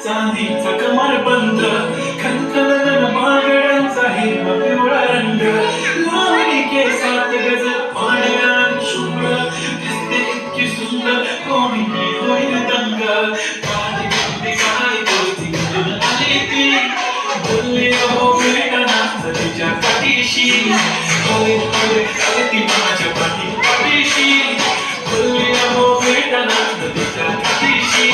चांदीचा कमरबंद, खनखन मागड्यांचा हिरवा पिवळा रंग, लावणी केसात गज पांढऱ्या आणि शुभ्र, दिसते इतकी सुंदर कोणीही होईल दंग. पाणी बिंदी काय बोलती कुठून आली ती, बोलली हो भेटना तिच्या पाठीशी, होय होय आली ती माझ्या पाठीशी, बोलली हो भेटना तिच्या पाठीशी.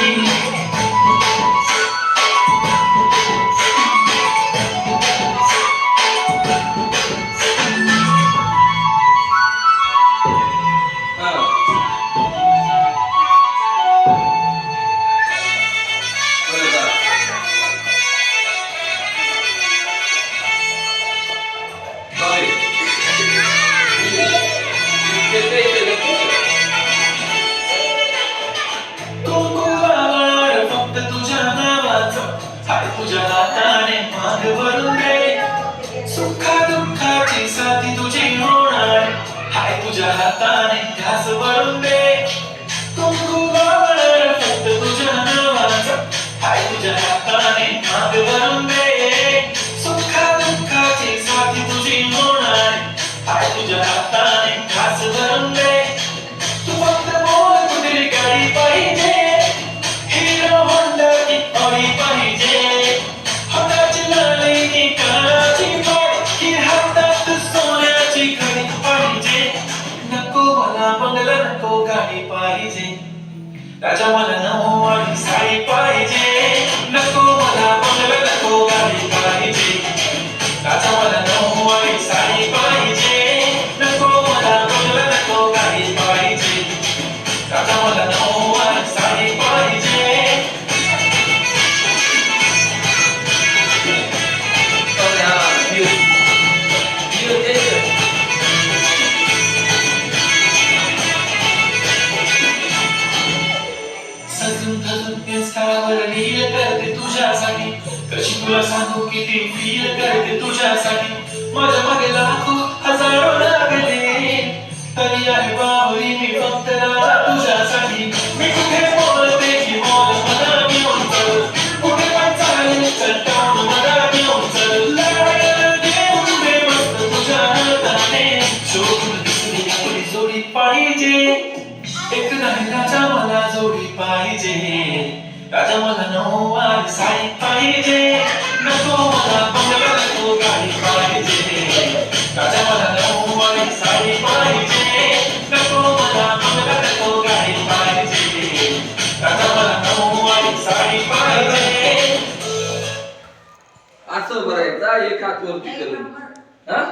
तुझ्या हाताने माग भरून दे, सुखा दुःखाची साथी तुझी होणार, हाय तुझ्या हाताने घास भरून दे. कुंकू वावर फक्त तुझ्या नावाचं, हाय तुझ्या हाताने माग भरून दे, सुखा दुःखाची साथी तुझी होणार, हाय तुझ्या हाताने घास भरून दे. तू फक्त बोल कुठली गाडी पाहिजे, हिरो होंडा की ऑडी पाहिजे, बंगला नको गाडी पाहिजे, राजा मला नऊवारी साडी पाहिजे. नको मला बंगला नको गाडी पाहिजे, राजा मला नऊवारी साडी पाहिजे. नको मला बंगला नको गाडी पाहिजे, राजा मला नऊवारी साडी पाहिजे. सजून धजून इंस्टावर रील करते तुझ्यासाठी, कशी तुला सांगू किती फील करते तुझ्यासाठी. माझ्या मागे लाखो हजारो लागले, तरी आहे बाहुली मी फक्त तुझ्यासाठी. मी कुठे बोलते की बोल मला घेऊन चल, कुठे पण चालेल चल टाऊन मला घेऊन चल. लाड देऊन दे मस्त तुझ्या हाताने, शोधून दिसली आपली जोडी पाहिजे. एक नाही राजा मला जोडी पाहिजे, राजा मला नऊवारी साडी पाहिजे. नको मला बंगला नको गाडी पाहिजे, राजा मला नऊवारी साडी पाहिजे. नको मला बंगला नको गाडी पाहिजे, राजा मला नऊवारी साडी पाहिजे. असं बरं आहे, जा एक हात वरती करून. हा